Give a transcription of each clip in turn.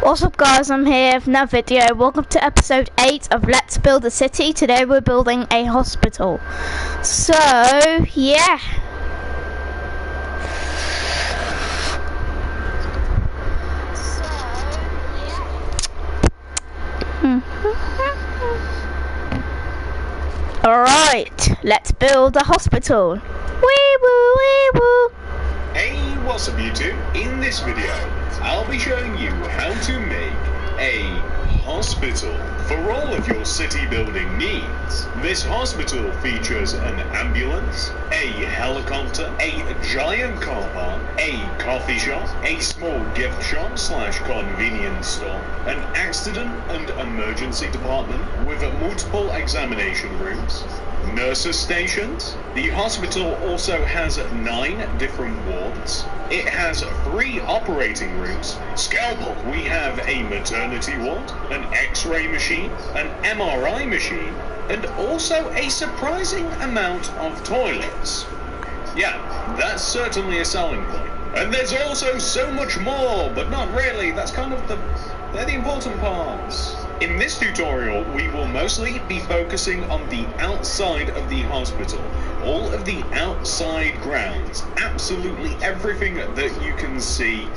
What's up guys, I'm here with another video. Welcome to episode 8 of Let's Build a City. Today we're building a hospital. So, yeah. Alright, let's build a hospital. Wee woo, wee woo. Hey, what's up YouTube? In this video, I'll be showing you how to make a hospital for all of your city building needs. This hospital features an ambulance, a helicopter, a giant car park, a coffee shop, a small gift shop / convenience store, an accident and emergency department with multiple examination rooms, nurses stations. The hospital also has 9 different wards. It has 3 operating rooms. Scalpel, we have a maternity ward, an X-ray machine, an MRI machine, and also a surprising amount of toilets. Yeah, that's certainly a selling point. And there's also so much more, but not really. That's kind of they're the important parts. In this tutorial, we will mostly be focusing on the outside of the hospital. All of the outside grounds, absolutely everything that you can see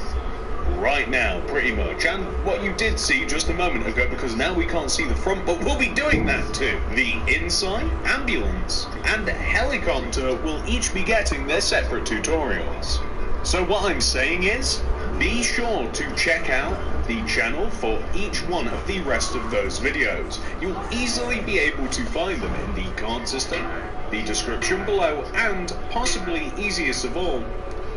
right now, pretty much. And what you did see just a moment ago, because now we can't see the front, but we'll be doing that too. The inside, ambulance, and helicopter will each be getting their separate tutorials. So what I'm saying is, be sure to check out the channel for each one of the rest of those videos. You'll easily be able to find them in the card system, the description below, and possibly easiest of all,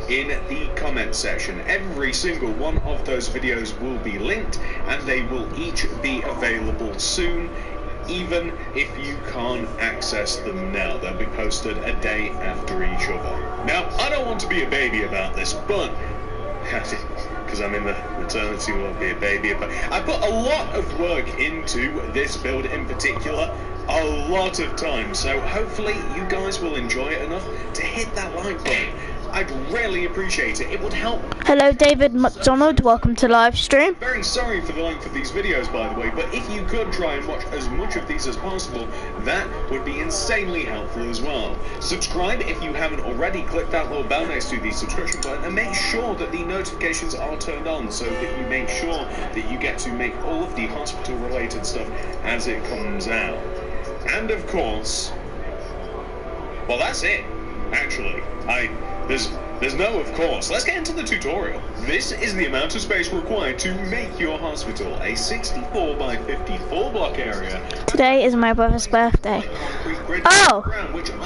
in the comment section. Every single one of those videos will be linked, and they will each be available soon, even if you can't access them now. They'll be posted a day after each other. Now, I don't want to be a baby about this, but because I'm in the maternity, won't be a baby, but I put a lot of work into this build in particular, a lot of time, so hopefully you guys will enjoy it enough to hit that like button. I'd really appreciate it. It would help. Hello David McDonald, welcome to live stream. Very sorry for the length of these videos, by the way, but if you could try and watch as much of these as possible, that would be insanely helpful as well. Subscribe if you haven't already. Click that little bell next to the subscription button and make sure that the notifications are turned on so that you make sure that you get to make all of the hospital related stuff as it comes out. And of course, well, that's it, actually. There's no of course. Let's get into the tutorial. This is the amount of space required to make your hospital, a 64 by 54 block area. Today is my brother's birthday. Oh,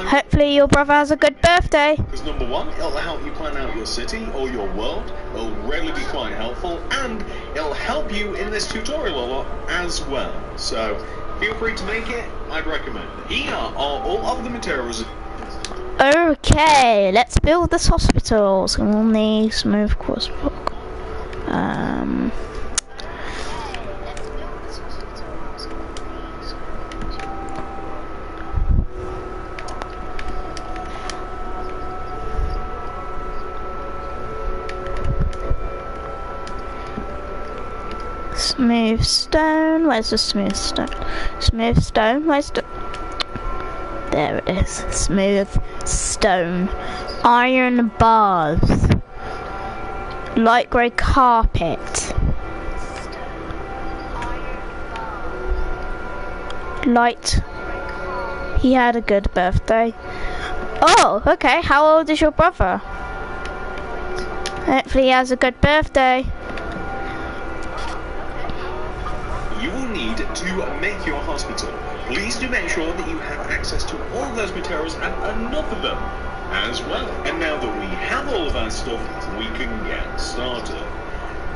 hopefully your brother has a good birthday. Because number 1, it'll help you plan out your city or your world. It'll really be quite helpful, and it'll help you in this tutorial a lot as well. So feel free to make it. I'd recommend it. Here are all of the materials. Okay, let's build this hospital. So we'll need smooth crosswalk. Smooth stone. Where's the smooth stone? Smooth stone. Where's the... There it is. Smooth stone. Iron bars. Light grey carpet. Light. He had a good birthday. Oh, okay. How old is your brother? Hopefully he has a good birthday. You will need to make your hospital. Please do make sure that you have access to all of those materials and enough of them as well. And now that we have all of our stuff, we can get started.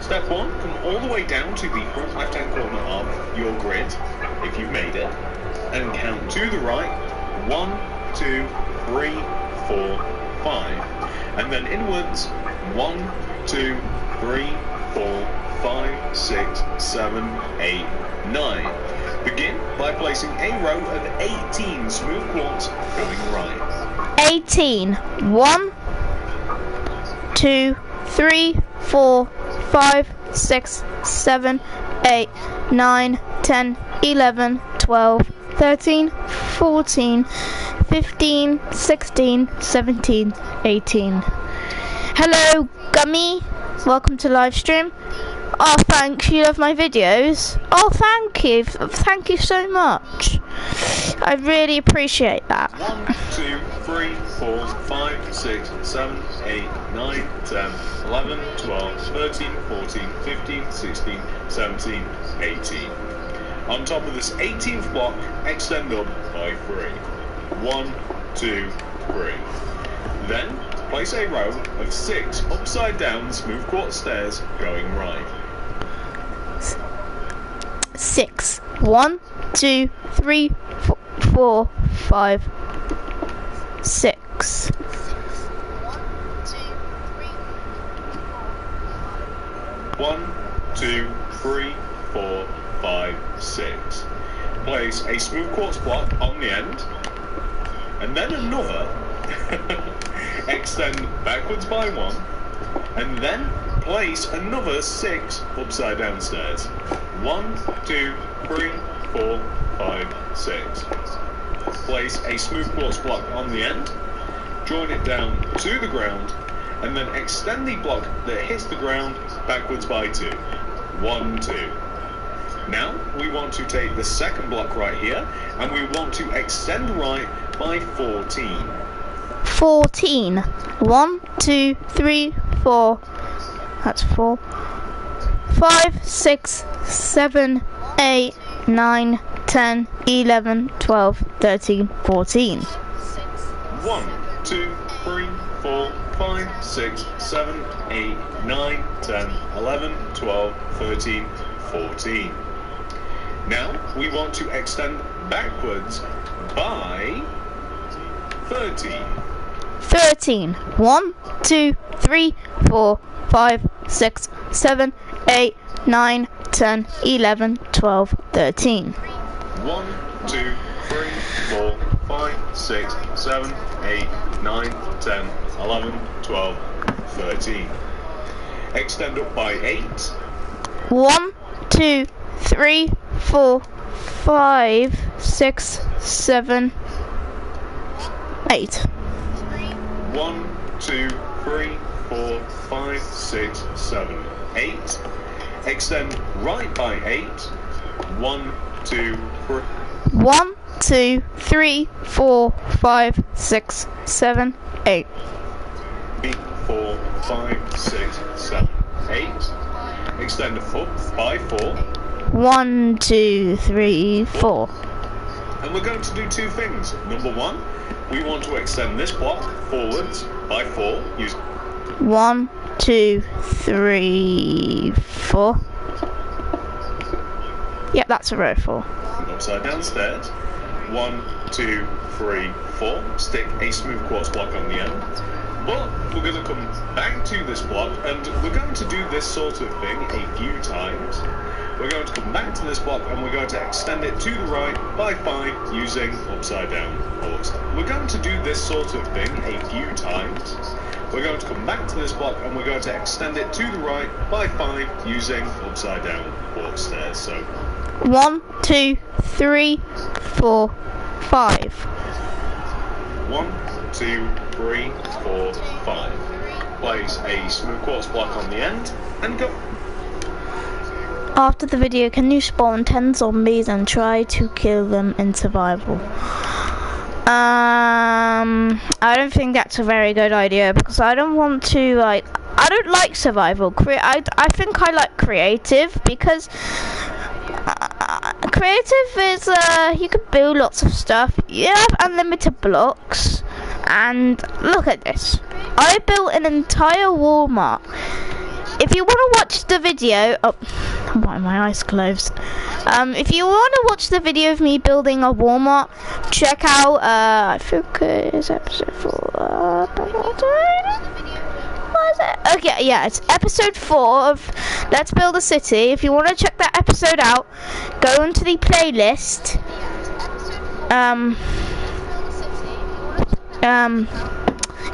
Step 1, come all the way down to the front left-hand corner of your grid, if you've made it, and count to the right. 1, 2, 3, 4, 5. And then inwards, 1, 2, 3, 4, 5, 6, 7, 8, 9. Begin by placing a row of 18 smooth quartz going right. 18. 1, 2, 3, 4, 5, 6, 7, 8, 9, 10, 11, 12, 13, 14, 15, 16, 17, 18. Hello, Gummy. Welcome to live stream. Oh, thanks. You love my videos? Oh, thank you. Thank you so much. I really appreciate that. 1, 2, 3, 4, 5, 6, 7, 8, 9, 10, 11, 12, 13, 14, 15, 16, 17, 18. On top of this 18th block, extend up by 3. 1, 2, 3. Then, place a row of 6 upside down smooth quartz stairs going right. 6. 1, 2, 3, 4, 5, 6. 1, 2, 3, 4, 5, 6. Place a smooth quartz block on the end, and then another. Extend backwards by 1, and then place another 6 upside down stairs. 1, 2, 3, 4, 5, 6. Place a smooth quartz block on the end, join it down to the ground, and then extend the block that hits the ground backwards by 2. 1, 2. Now we want to take the second block right here, and we want to extend right by 14. 14. 1, 2, 3, 4. That's 4. 5, 6, 7, 8, 9, 10, 11, 12, 13, 14. 1, 2, 3, 4, 5, 6, 7, 8, 9, 10, 11, 12, 13, 14. Now we want to extend backwards by 13. 13. 1, 2, 3, 4, 5, 6, 7, 8, 9, 10, 11, 12, 13. 1, 2, 3, 4, 5, 6, 7, 8, 9, 10, 11, 12, 13. Extend up by 8. 1, 2, 3, 4, 5, 6, 7, 8. 1, 2, 3, 4, 5, 6, 7, 8. Extend right by 8. 1, 2, 3. 1, 2, 3, 4, 5, 6, 7, 8. 4, 5, 6, 7, 8. Extend up by 4. 1, 2, 3, 4. And we're going to do two things. Number 1, we want to extend this block forwards by 4 using 1, 2, 3, 4. Yep, that's a row 4. upside down stairs. 1, 2, 3, 4. Stick a smooth quartz block on the end. But we're going to come back to this block, and we're going to do this sort of thing a few times. We're going to come back to this block, and we're going to extend it to the right by 5 using upside down blocks. We're going to do this sort of thing a few times. We're going to come back to this block, and we're going to extend it to the right by 5 using upside down block stairs. So 1, 2, 3, 4, 5. 1, 2, 3, 4, 5. Place a smooth quartz block on the end and go. After the video, can you spawn 10 zombies and try to kill them in survival? I don't think that's a very good idea, because I don't want to, I don't like survival. I think I like creative, because creative is, you can build lots of stuff. You have unlimited blocks, and look at this. I built an entire Walmart. If you want to watch the video, why are my eyes closed? If you want to watch the video of me building a Walmart, check out, I think it's episode 4. What is it? Okay, yeah, it's episode 4 of Let's Build a City. If you want to check that episode out, go into the playlist.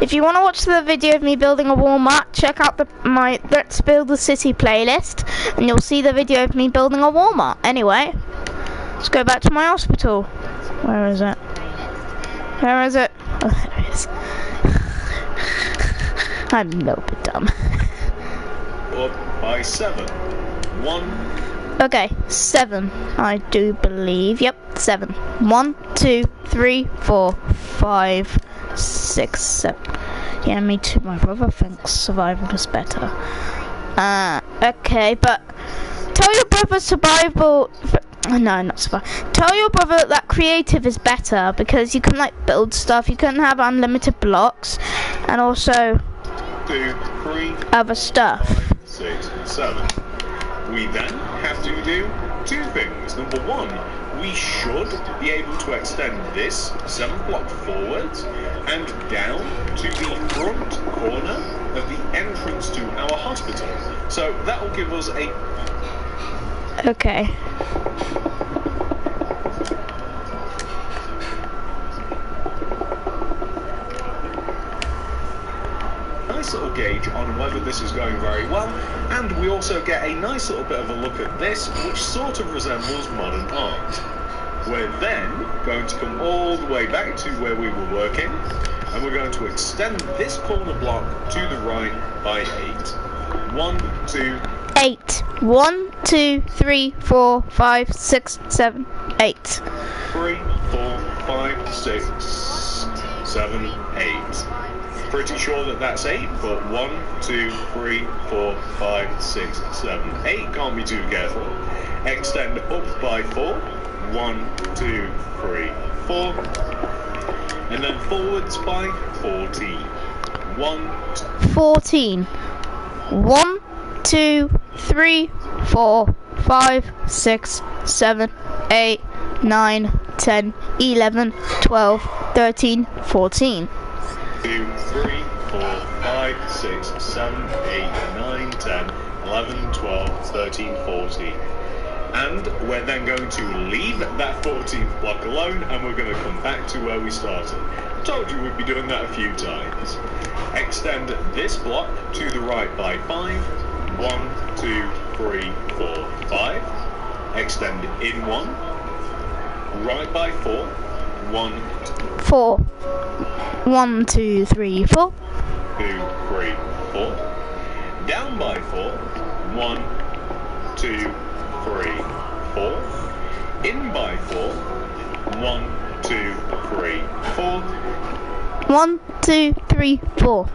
If you want to watch the video of me building a Walmart, check out my Let's Build a City playlist, and you'll see the video of me building a Walmart. Anyway, let's go back to my hospital. Where is it? Where is it? Oh, there it is. I'm a little bit dumb. Up by 7. 1. Okay, 7. I do believe. Yep, 7. 1, 2, 3, 4, 5, 6, 7. Yeah, me too. My brother thinks survival is better. Okay, but tell your brother survival. No, not survival. Tell your brother that creative is better because you can like build stuff. You can have unlimited blocks, and also 2, 3, other stuff. 5, 6, 7. We then have to do 2 things. Number 1, we should be able to extend this 7th block forwards and down to the front corner of the entrance to our hospital. So that will give us a... Okay. nice little gauge on whether this is going very well, and we also get a nice little bit of a look at this, which sort of resembles modern art. We're then going to come all the way back to where we were working, and we're going to extend this corner block to the right by 8. 1, 2, 8. 1, 2, 3, 4, 5, 6, 7, 8. 3, 4, 5, 6, 7, 8. Pretty sure that that's 8, but 1, 2, 3, 4, 5, 6, 7, 8. Can't be too careful. Extend up by 4. 1, 2, 3, 4. And then forwards by 14. 1, 14. 1, 2, 3, 4, 5, 6, 7, 8, 9, 10, 11, 12, 13, 14. 2, 3, 4, 5, 6, 7, 8, 9, 10, 11, 12, 13, 14. And we're then going to leave that 14th block alone, and we're going to come back to where we started. Told you we'd be doing that a few times. Extend this block to the right by 5. 1, 2, 3, 4, 5. Extend in 1. Right by 4. 1, 4. 1, 2, 3, 4. 2, 3, 4. Down by 4. 1, 2, 3, 4. In by 4. 1, 2, 3, 4. 1, 2, 3, 4.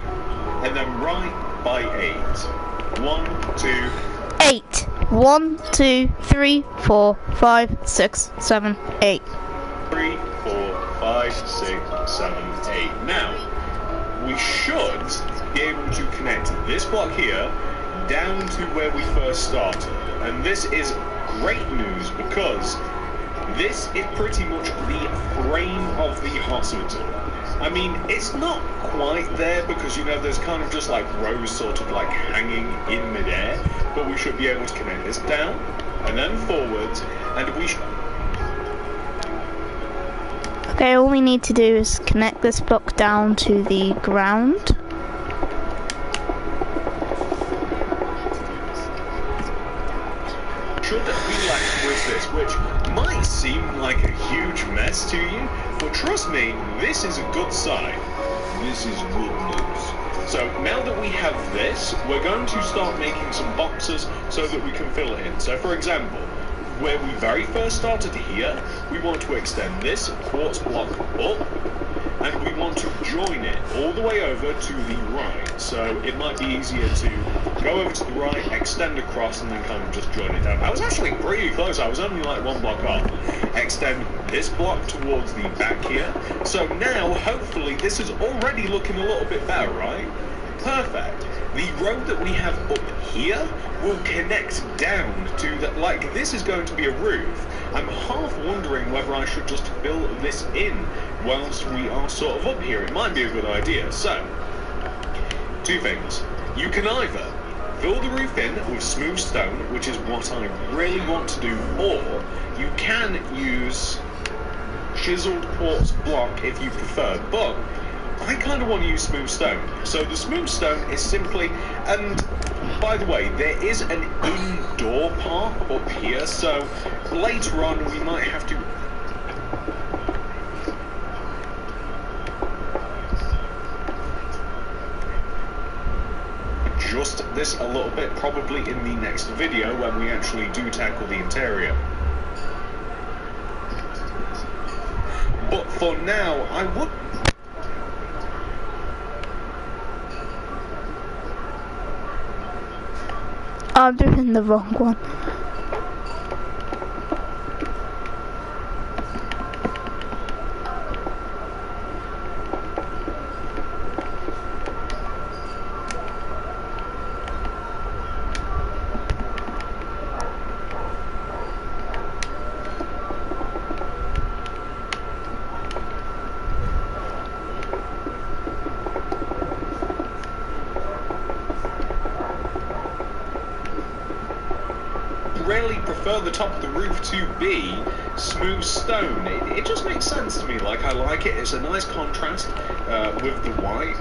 And then right by 8. 1, 2, 8. 1, 2, 3, 4, 5, 6, 7, 8. 3, 4, 5, 6, 7, 8. Now, we should be able to connect this block here down to where we first started. And this is great news because this is pretty much the frame of the hospital. I mean, it's not quite there because, you know, there's kind of just like rows sort of like hanging in midair, but we should be able to connect this down and then forwards, and we should... Okay, all we need to do is connect this block down to the ground. Should be left with this, which might seem like a huge mess to you, but trust me, this is a good sign. This is good news. So now that we have this, we're going to start making some boxes so that we can fill it in. So for example, where we very first started here, we want to extend this quartz block up, and we want to join it all the way over to the right. So it might be easier to go over to the right, extend across, and then kind of just join it down. I was actually pretty close. I was only like 1 block off. Extend this block towards the back here. So now, hopefully, this is already looking a little bit better, right? Perfect. The road that we have up here will connect down to the, like, this is going to be a roof. I'm half wondering whether I should just fill this in whilst we are sort of up here. It might be a good idea. So, 2 things. You can either fill the roof in with smooth stone, which is what I really want to do, or you can use chiseled quartz block if you prefer, but I kind of want to use smooth stone. So the smooth stone is simply, and by the way, there is an indoor part up here, so later on we might have to adjust this a little bit, probably in the next video when we actually do tackle the interior. But for now, I would... I'm doing the wrong one. Really prefer the top of the roof to be smooth stone. It just makes sense to me. Like, I like it. It's a nice contrast with the white.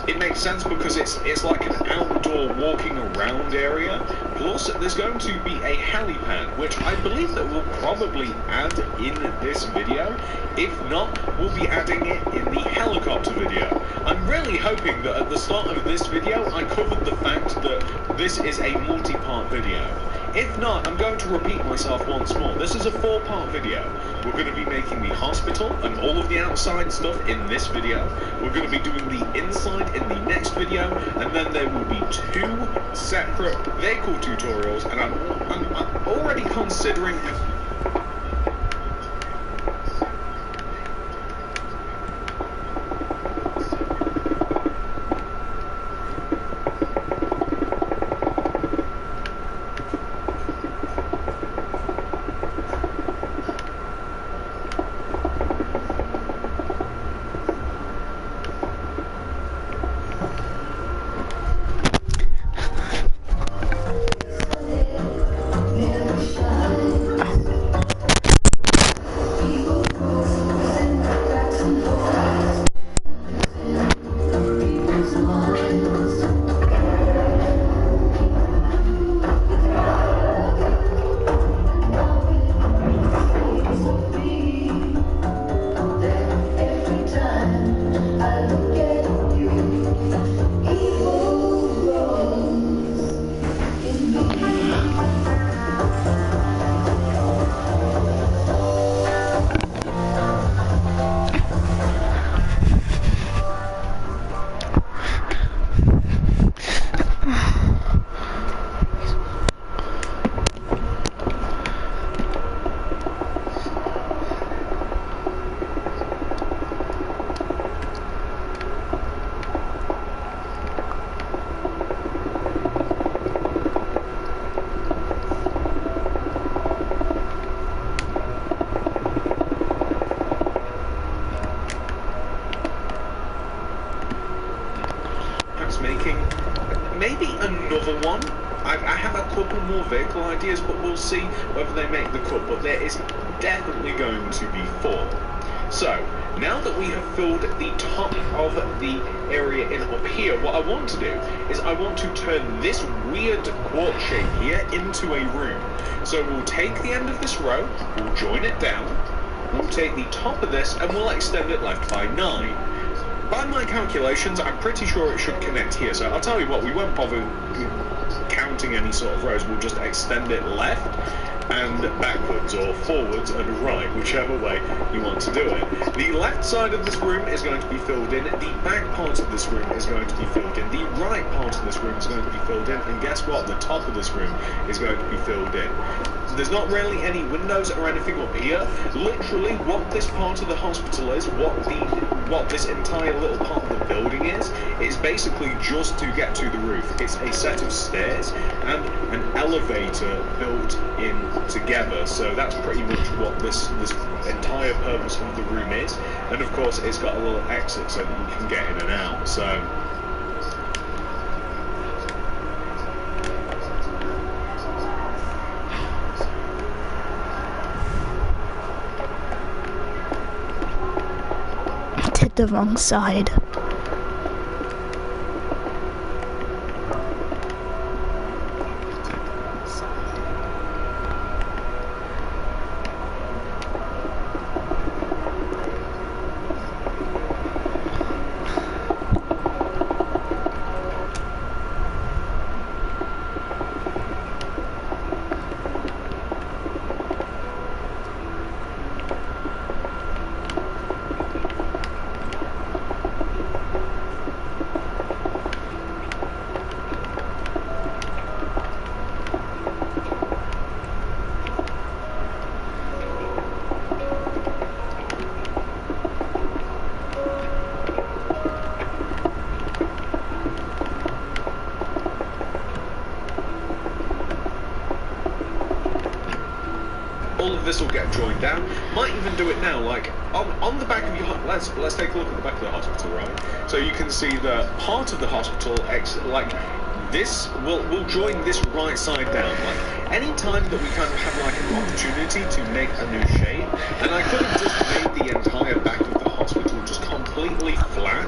It makes sense because it's like an outdoor walking around area. Plus, there's going to be a helipad, which I believe that we'll probably add in this video. If not, we'll be adding it in the helicopter video. I'm really hoping that at the start of this video, I covered the fact that this is a multi-part video. If not, I'm going to repeat myself once more. This is a 4-part video. We're going to be making the hospital and all of the outside stuff in this video. We're going to be doing the inside in the next video, and then there will be 2 separate vehicle tutorials, and I'm already considering... maybe another one. I have a couple more vehicle ideas, but we'll see whether they make the cut. But there is definitely going to be 4. So, now that we have filled the top of the area in up here, what I want to do is I want to turn this weird quartz shape here into a room. So we'll take the end of this row, we'll join it down, we'll take the top of this, and we'll extend it left by 9. By my calculations, I'm pretty sure it should connect here, so I'll tell you what, we won't bother counting any sort of rows, we'll just extend it left and backwards, or forwards and right, whichever way you want to do it. The left side of this room is going to be filled in, the back part of this room is going to be filled in, the right part of this room is going to be filled in, and guess what? The top of this room is going to be filled in. There's not really any windows or anything up here. Literally, what this part of the hospital is, what this entire little part of the building is basically just to get to the roof. It's a set of stairs and an elevator built in together. So that's pretty much what this entire purpose of the room is. And of course, it's got a little exit so that you can get in and out. So. the wrong side. All of this will get joined down. Might even do it now, like on the back of your. Let's take a look at the back of the hospital, right? So you can see that part of the hospital, like this, will join this right side down. Like any time that we kind of have like an opportunity to make a new shape, and I could have just made the entire back of the hospital just completely flat,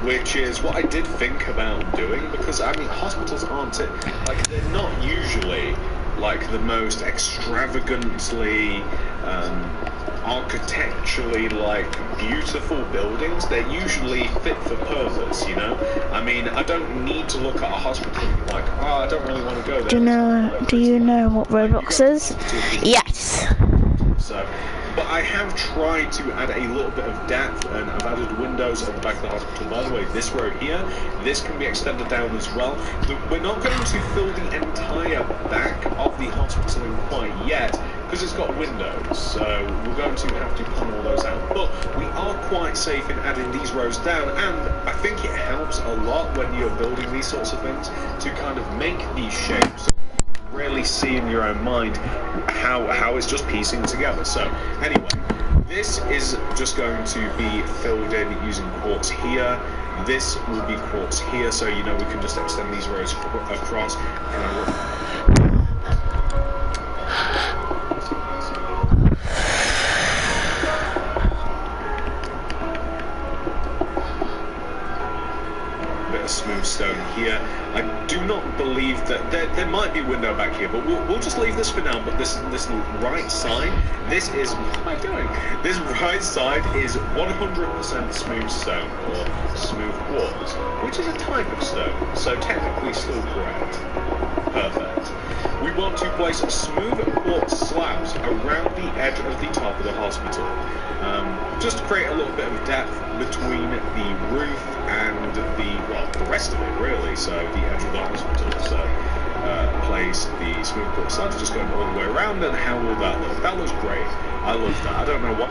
which is what I did think about doing, because I mean hospitals aren't it, like they're not usually like the most extravagantly architecturally like beautiful buildings. They're usually fit for purpose, you know. I mean, I don't need to look at a hospital and be like, oh, I don't really want to go there. Do you know what Roblox is? Yes. So, but I have tried to add a little bit of depth, and I've added windows at the back of the hospital. By the way, this road here, this can be extended down as well. We're not going to fill the entire back of the hospital in quite yet, because it's got windows, so we're going to have to plan all those out. But we are quite safe in adding these rows down, and I think it helps a lot when you're building these sorts of things to kind of make these shapes. Really see in your own mind how it's just piecing together. So anyway, this is just going to be filled in using quartz here. This will be quartz here, so you know we can just extend these rows across. Smooth stone here. I do not believe that there might be a window back here, but we'll just leave this for now. But this right side, this is what am I doing? This right side is 100% smooth stone or smooth quartz, which is a type of stone, so technically still correct. Perfect. We want to place smooth quartz slabs around the edge of the top of the hospital, just to create a little bit of depth between the roof and the rest of it, really. So the edge of the hospital. So place the smooth quartz slabs just going all the way around. And how will that look? That looks great. I love that. I don't know what.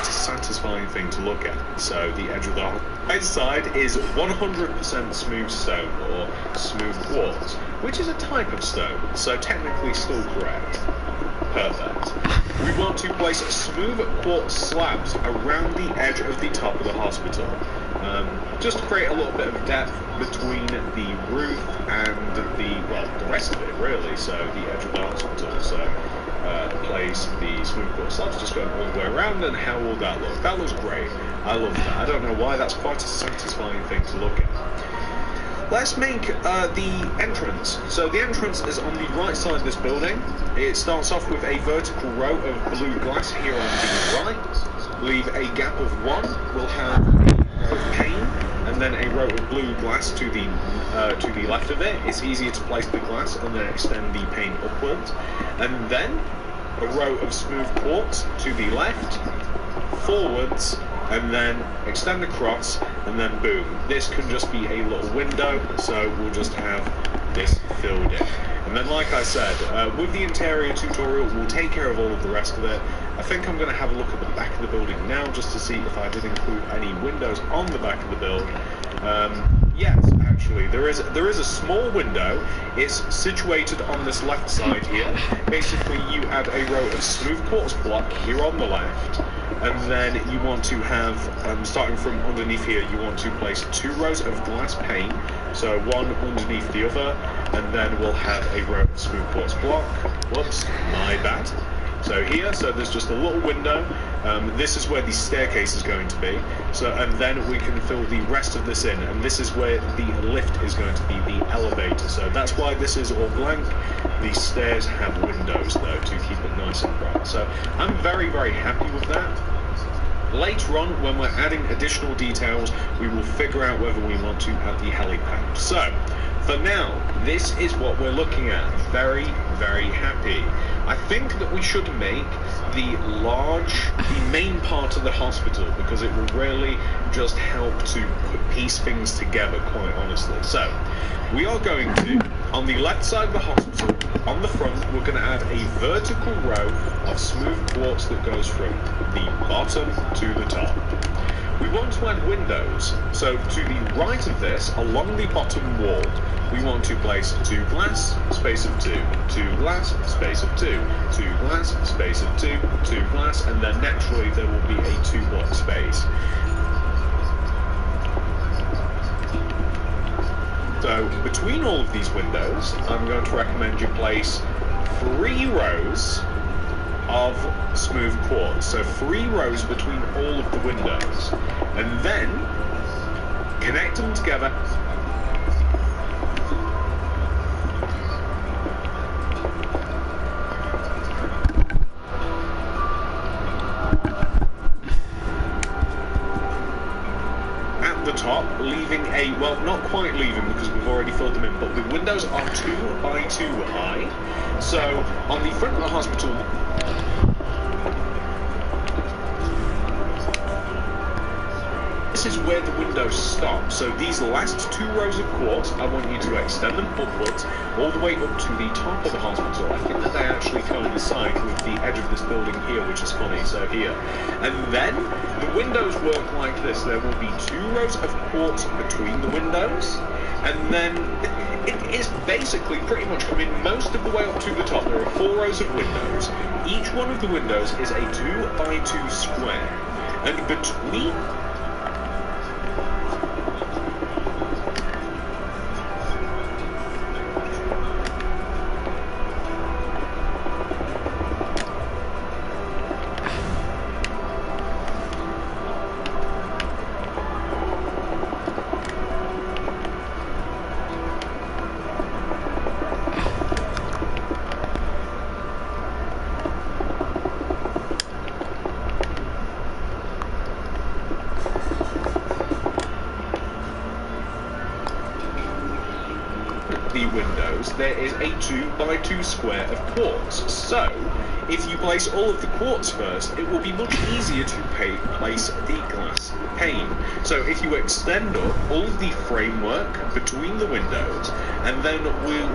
Satisfying thing to look at. So the edge of the right side is 100% smooth stone or smooth quartz, which is a type of stone, so technically still correct. Perfect. We want to place smooth quartz slabs around the edge of the top of the hospital, just to create a little bit of depth between the roof and the rest of it, really. So the edge of the hospital. So place the smooth quartz slabs just going all the way around, and how will that look? That looks great. I love that. I don't know why, that's quite a satisfying thing to look at. Let's make the entrance. So the entrance is on the right side of this building. It starts off with a vertical row of blue glass here on the right. Leave a gap of 1. We'll have a row of pane, and then a row of blue glass to the left of it. It's easier to place the glass and then extend the pane upwards. And then a row of smooth quartz to the left, forwards, and then extend across, and then boom. This can just be a little window, so we'll just have this filled in. And then, like I said, with the interior tutorial, we'll take care of all of the rest of it. I think I'm going to have a look at the back of the building now, just to see if I did include any windows on the back of the build. Yes, actually, there is a small window. It's situated on this left side here. Basically, you add a row of smooth quartz block here on the left. and then you want to have, starting from underneath here, you want to place 2 rows of glass pane, so one underneath the other, and then we'll have a row of smooth quartz block. Whoops, my bad. So here, so there's just a little window. This is where the staircase is going to be. So, and then we can fill the rest of this in, and this is where the lift is going to be, the elevator. So that's why this is all blank. The stairs have windows though to keep it nice and bright. So I'm very, very happy with that. Later on, when we're adding additional details, we will figure out whether we want to add the helipad. So, for now, this is what we're looking at. Very, very happy. I think that we should make the main part of the hospital, because it will really just help to piece things together, quite honestly. So, we are going to, on the left side of the hospital, on the front, we're going to add a vertical row of smooth quartz that goes from the bottom to the top. We want to add windows, so to the right of this, along the bottom wall, we want to place 2 glass, space of 2, 2 glass, space of 2, 2 glass, space of 2, 2 glass, and then naturally there will be a 2 block space. So between all of these windows, I'm going to recommend you place 3 rows of smooth quartz, so 3 rows between all of the windows, and then connect them together. At the top, leaving a, well, not quite leaving because we've already filled them in, but the windows are 2 by 2 high. So on the front of the hospital, this is where the windows stop. So these last 2 rows of quartz, I want you to extend them upwards all the way up to the top of the hospital. I think that they actually coincide with the edge of this building here, which is funny. So here, and then the windows work like this. There will be 2 rows of quartz between the windows, and then it is basically pretty much coming most of the way up to the top. There are 4 rows of windows. Each one of the windows is a 2 by 2 square, and between the windows, there is a 2 by 2 square of quartz. So, if you place all of the quartz first, it will be much easier to place the glass pane. So if you extend up all of the framework between the windows, and then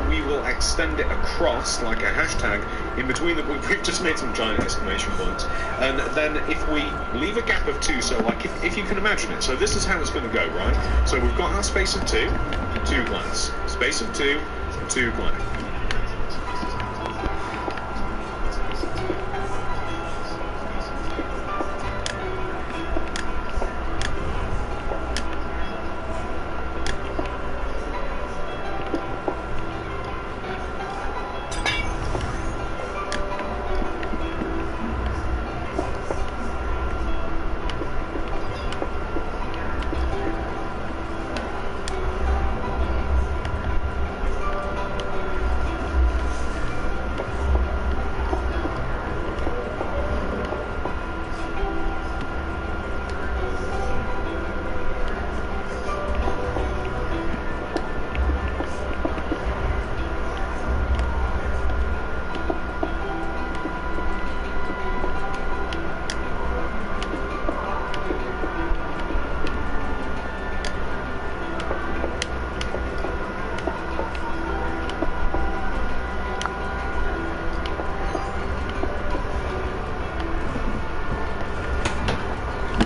we will extend it across like a hashtag in between them. We've just made some giant exclamation points, and then if we leave a gap of 2, so like if you can imagine it, so this is how it's going to go, right? So we've got our space of 2, 2 glass, space of 2, 2 glass.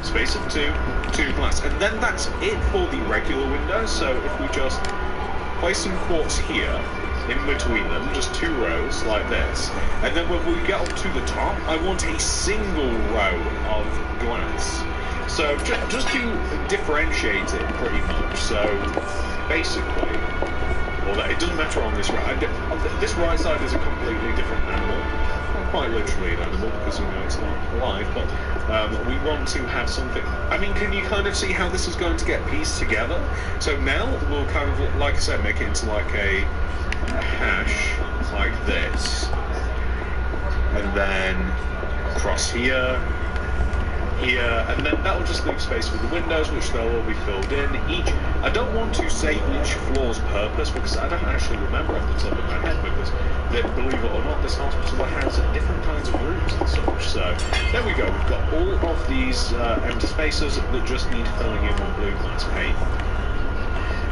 Space of 2, 2 glass, and then that's it for the regular window. So if we just place some quartz here, in between them, just 2 rows like this. And then when we get up to the top, I want a single row of glass. So just to differentiate it pretty much. So basically, well, it doesn't matter on this right. This right side is a completely different animal. Not quite literally an animal because it's not alive, but we want to have something. I mean, can you kind of see how this is going to get pieced together? So now we'll kind of, like I said, make it into like a hash like this, and then across here, and then that will just leave space for the windows, which they'll all be filled in. I don't want to say each floor's purpose because I don't actually remember off the top of my head, because believe it or not, this hospital has different kinds of rooms and such. So there we go. We've got all of these empty spaces that just need filling in with blue glass paint.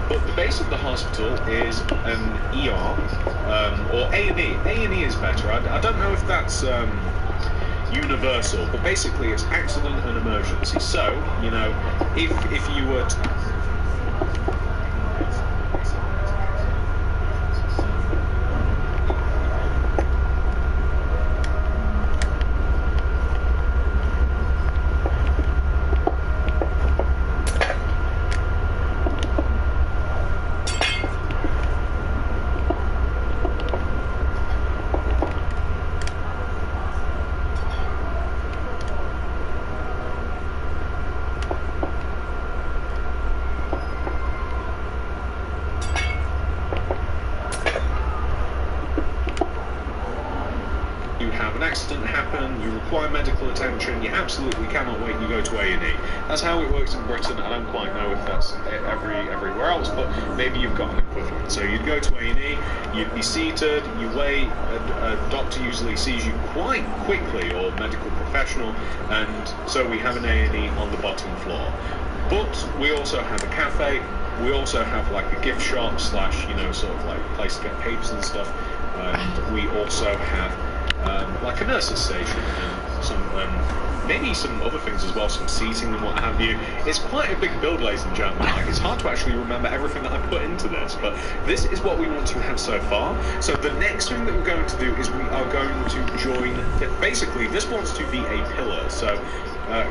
But the base of the hospital is an ER, or A&E. A&E is better. I don't know if that's universal, but basically it's accident and emergency. So, you know, if you were to... an accident happen, you require medical attention, you absolutely cannot wait, you go to A&E. That's how it works in Britain. I don't quite know if that's everywhere else, but maybe you've got an equivalent. So you'd go to A&E, you'd be seated, you wait, a doctor usually sees you quite quickly, or medical professional, and so we have an A&E on the bottom floor. But we also have a cafe, we also have like a gift shop slash, you know, sort of like place to get papers and stuff, and we also have like a nurse's station and some maybe some other things as well, some seating and what have you. It's quite a big build, ladies and gentlemen. Like, it's hard to actually remember everything that I put into this, but this is what we want to have so far. So the next thing that we're going to do is we are going to join, basically this wants to be a pillar. So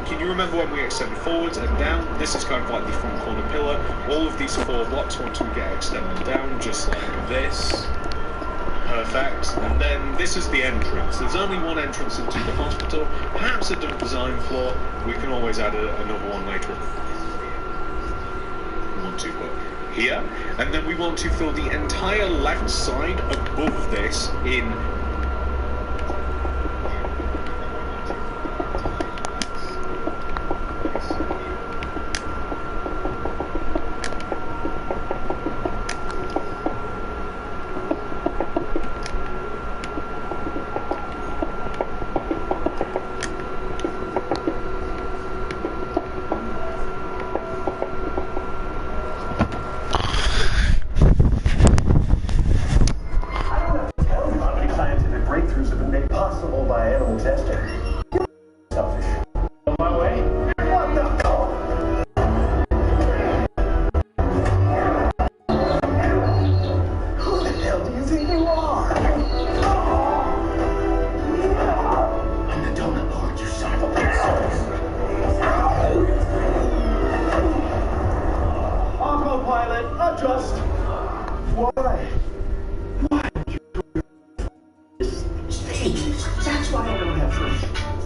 can you remember when we extended forwards and down? This is kind of like the front corner pillar. All of these 4 blocks want to get extended down just like this. Perfect. And then this is the entrance. There's only one entrance into the hospital. Perhaps a design flaw. We can always add another one later if we want to, but here. And then we want to fill the entire left side above this in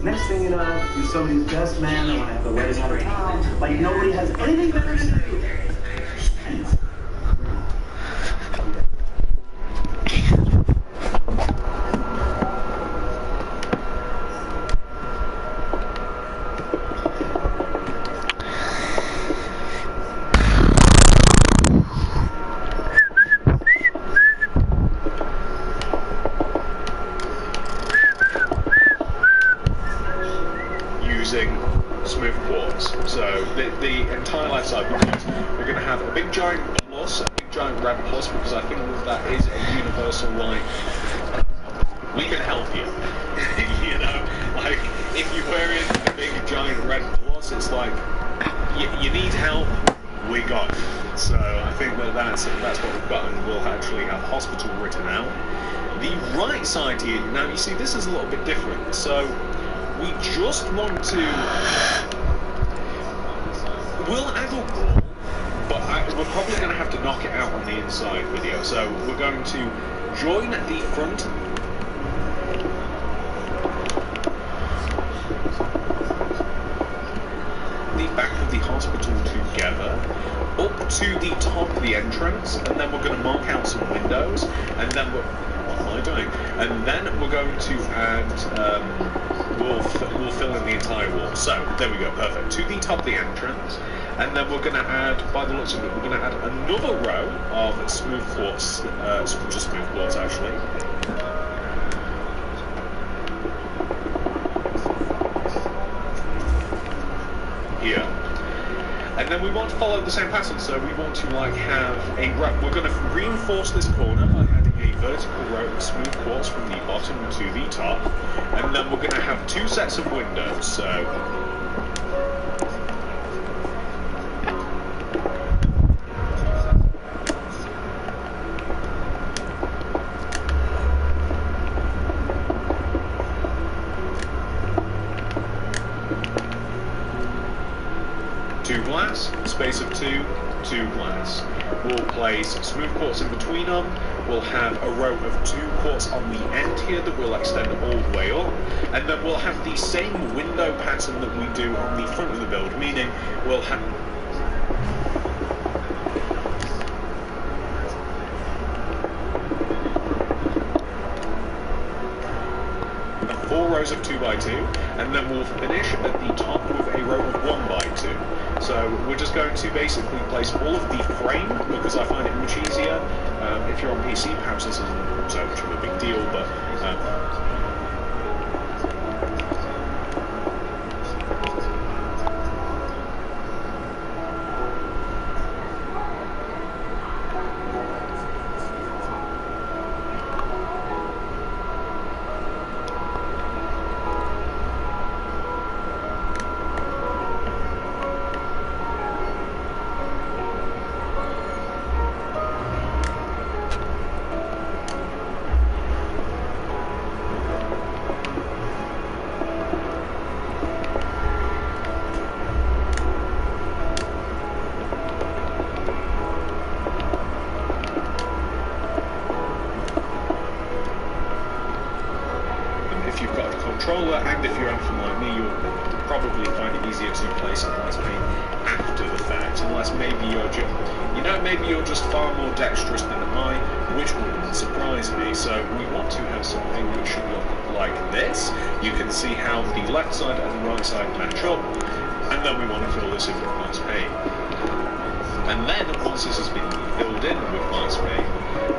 next thing you know, you're somebody's best man. I want to have the wedding out of town. Like nobody has anything better to do. Smooth quartz. So the entire left side, we're going to have a big giant plus, a big giant red plus, because I think that is a universal, like, we can help you. You know, like, if you're wearing a big giant red plus, it's like, you need help, we got you. So I think that's what we've got, and we'll actually have hospital written out. The right side here, now you see this is a little bit different. So we just want to, we'll add a wall, but we're probably going to have to knock it out on the inside video. So we're going to join the front, the back of the hospital together, up to the top of the entrance, and then we're going to mark out some windows, and then what am I doing? And then we're going to add, we'll fill in the entire wall. So there we go, perfect. To the top of the entrance, and then we're going to add, by the looks of it, we're going to add another row of smooth quartz, just smooth quartz actually. Here, and then we want to follow the same pattern, so we want to like have a we're going to reinforce this corner by adding a vertical row of smooth quartz from the bottom to the top, and then we're going to have two sets of windows. So two glass, space of two glass. We'll place smooth quartz in between them. We'll have a row of two quartz on the end here that will extend all the way up. And then we'll have the same window pattern that we do on the front of the build, meaning we'll have four rows of 2x2, and then we'll finish at the top with a row of 1x2. So we're just going to basically place all of the frame, because I find it much easier. If you're on PC, perhaps this isn't so much of a big deal, but and if you're anything like me, you'll probably find it easier to place Enlice Paint after the fact, unless maybe maybe you're just far more dexterous than I, which wouldn't surprise me. So we want to have something which should look like this. You can see how the left side and the right side match up, and then we want to fill this in with Enlice Paint. And then once this has been filled in with Enlice Paint,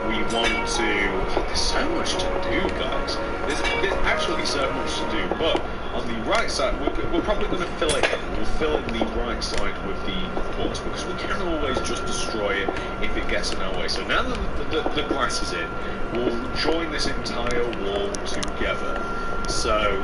we want to, there's so much to do, guys. There's actually so much to do, but on the right side, we're probably going to fill it in. We'll fill in the right side with the quartz, because we can always just destroy it if it gets in our way. So now that the glass is in, we'll join this entire wall together. So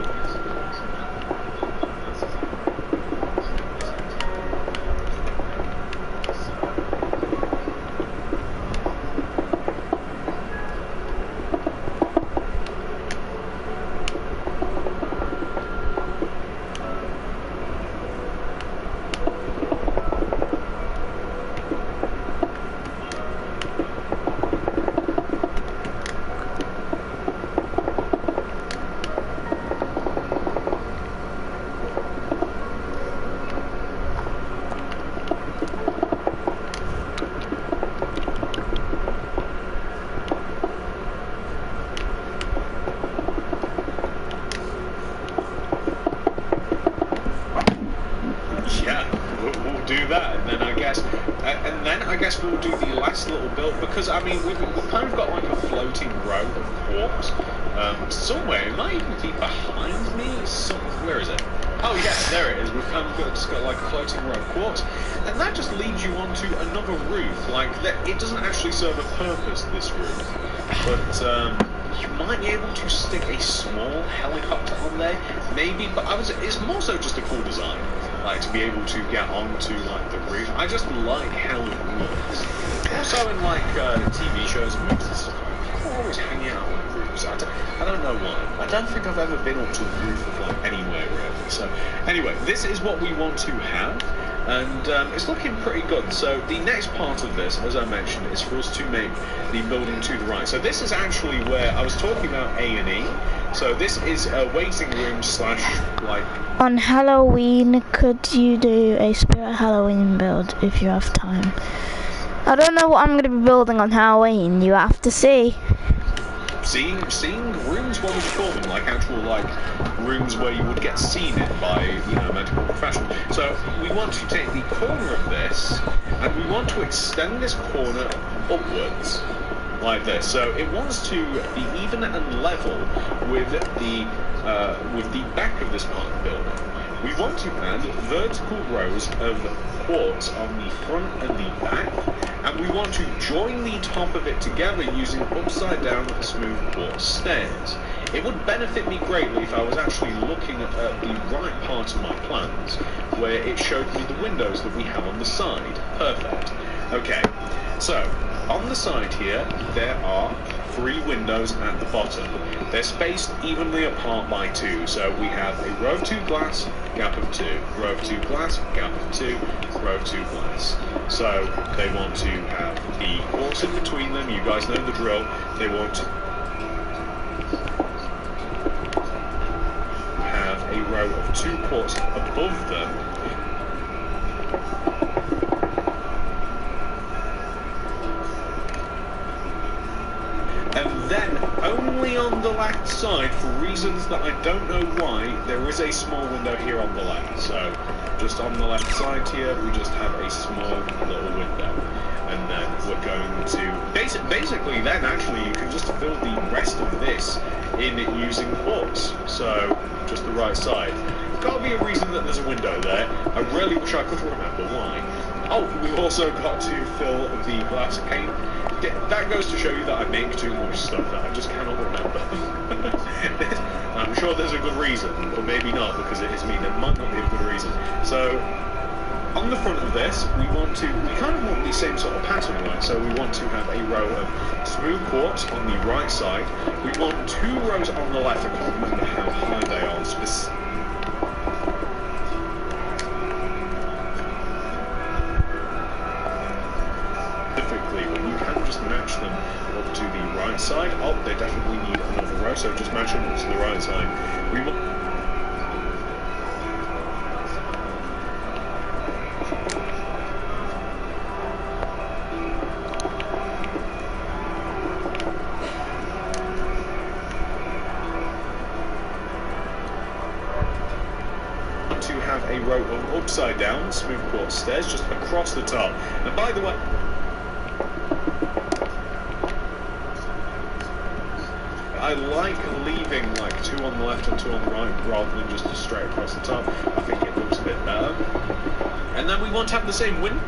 I guess we'll do the last little build, because I mean we've kind of got like a floating row of quartz somewhere. It might even be behind me. Where is it? Oh yeah, there it is. We've kind of just got like a floating row of quartz, and that just leads you onto another roof. Like it doesn't actually serve a purpose, this roof, but you might be able to stick a small helicopter on there, maybe. But it's more so just a cool design, like to be able to get onto like the roof. I just like how it looks. Also in like TV shows and movies and stuff like always hanging out on roofs. I don't know why. I don't think I've ever been up to the roof of like anywhere really. So anyway, this is what we want to have. And it's looking pretty good. So the next part of this, as I mentioned, is for us to make the building to the right. So this is actually where I was talking about A&E. So this is a waiting room slash like... On Halloween, could you do a Spirit Halloween build if you have time? I don't know what I'm going to be building on Halloween. You have to see. Seeing rooms while we performing, like actual like rooms where you would get seen in by, you know, medical professionals. So we want to take the corner of this and we want to extend this corner upwards like this. So it wants to be even and level with the back of this part of the building. We want to add vertical rows of quartz on the front and the back, and we want to join the top of it together using upside down smooth quartz stairs. It would benefit me greatly if I was actually looking at the right part of my plans, where it showed me the windows that we have on the side. Perfect. Okay, so on the side here, there are 3 windows at the bottom. They're spaced evenly apart by 2, so we have a row of 2 glass, gap of 2, row of 2 glass, gap of 2, row of 2 glass. So they want to have the quartz in between them, you guys know the drill. They want to have a row of 2 quartz above them. And then, only on the left side, for reasons that I don't know why, there is a small window here on the left. So, just on the left side here, we just have a small little window. And then we're going to... Basically, then, actually, you can just fill the rest of this in using quartz. So, just the right side. Gotta be a reason that there's a window there. I really wish I could remember why. Oh, we've also got to fill the glass pane. That goes to show you that I make too much stuff that I just cannot remember. I'm sure there's a good reason, or maybe not, because it is me. There might not be a good reason. So, on the front of this, we kind of want the same sort of pattern, right? So we want to have a row of smooth quartz on the right side. We want 2 rows on the left. I can't remember how high they are. Match them up to the right side. Oh, they definitely need another row, so just match them up to the right side. We want to have a row of upside down smooth quartz stairs just across the top. And by the way, I like leaving like 2 on the left and 2 on the right rather than just straight across the top. I think it looks a bit better. And then we want to have the same window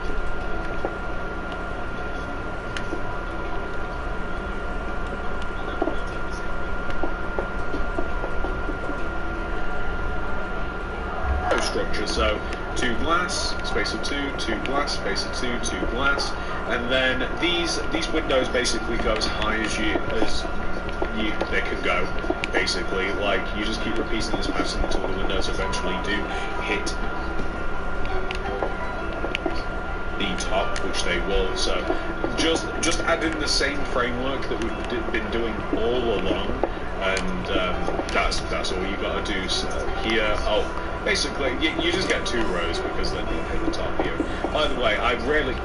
structure. So 2 glass, space of 2, 2 glass, space of 2, 2 glass, and then these windows basically go as high as they can go, basically. Like, you just keep repeating this pattern until the windows eventually do hit the top, which they will. So just add in the same framework that we've been doing all along, and that's all you got to do. So here, basically, you just get 2 rows because then you'll hit the top here. By the way, I really...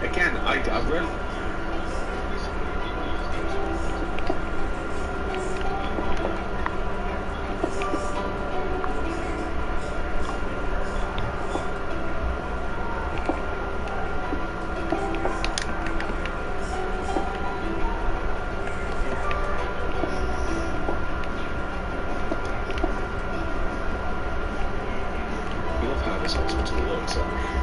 this hospital looks.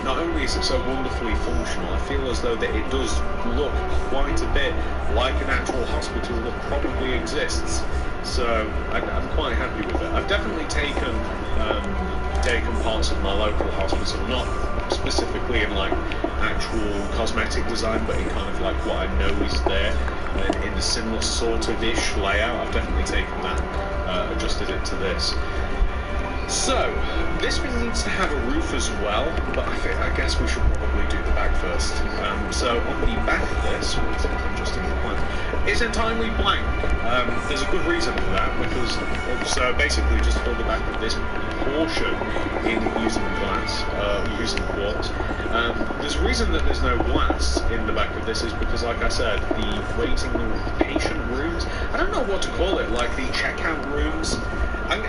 Not only is it so wonderfully functional, I feel as though that it does look quite a bit like an actual hospital that probably exists. So I'm quite happy with it. I've definitely taken parts of my local hospital, not specifically in like actual cosmetic design, but in kind of like what I know is there, and in a similar sort of ish layout. I've definitely taken that, adjusted it to this. So, this one needs to have a roof as well, but I guess we should probably do the back first. So, on the back of this, I'm just in the plan, it's entirely blank. There's a good reason for that, because, so basically just fill the back of this portion in using glass, using quartz. There's a reason that there's no glass in the back of this is because, like I said, the waiting patient rooms, I don't know what to call it, like the checkout rooms, I'm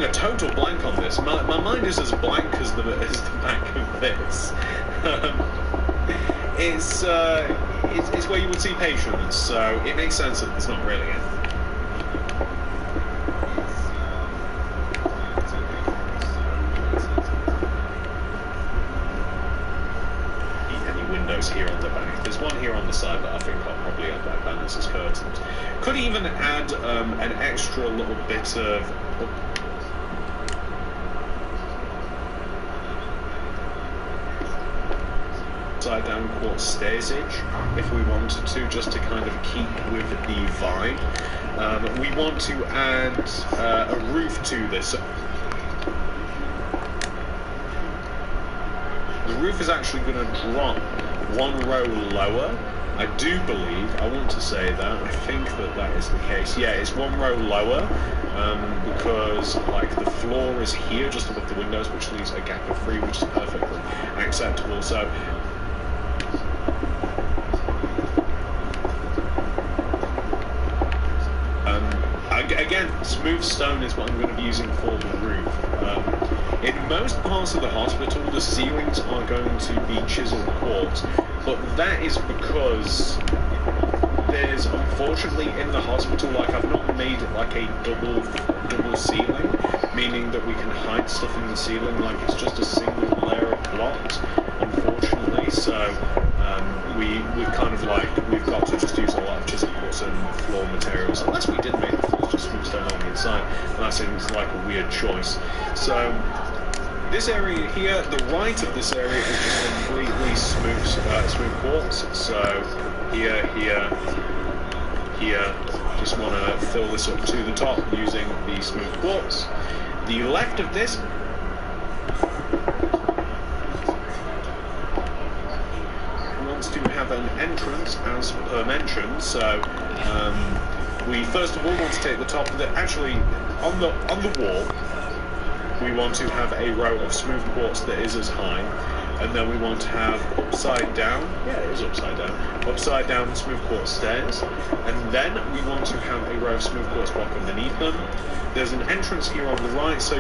a total blank on this. My mind is as blank as the back of this. It's where you would see patients, so it makes sense that there's not really any. Any windows here on the back? There's one here on the side that I think I'll probably add like banners as curtains. Could even add an extra little bit of upside down quartz stairs edge if we wanted to, just to kind of keep with the vibe. We want to add a roof to this. The roof is actually going to drop one row lower. I do believe, I want to say that, I think that is the case. Yeah, it's one row lower, because like the floor is here just above the windows, which leaves a gap of 3, which is perfectly acceptable. So again, smooth stone is what I'm going to be using for the roof. In most parts of the hospital, the ceilings are going to be chiseled quartz, but that is because there's, unfortunately, in the hospital, like, I've not made it like a double ceiling, meaning that we can hide stuff in the ceiling, like it's just a single layer of blocks, unfortunately. So we've kind of like, we've got to just use a lot of chisel quartz and floor materials, unless we did make the floors just smooth stone on the inside, and that seems like a weird choice. So this area here, the right of this area is just completely smooth quartz. So here, just want to fill this up to the top using the smooth quartz. The left of this wants to have an entrance as per mentioned. So we first of all want to take the top of it. Actually, on the wall, we want to have a row of smooth quartz that is as high, and then we want to have upside down smooth quartz stairs, and then we want to have a row of smooth quartz block underneath them. There's an entrance here on the right, so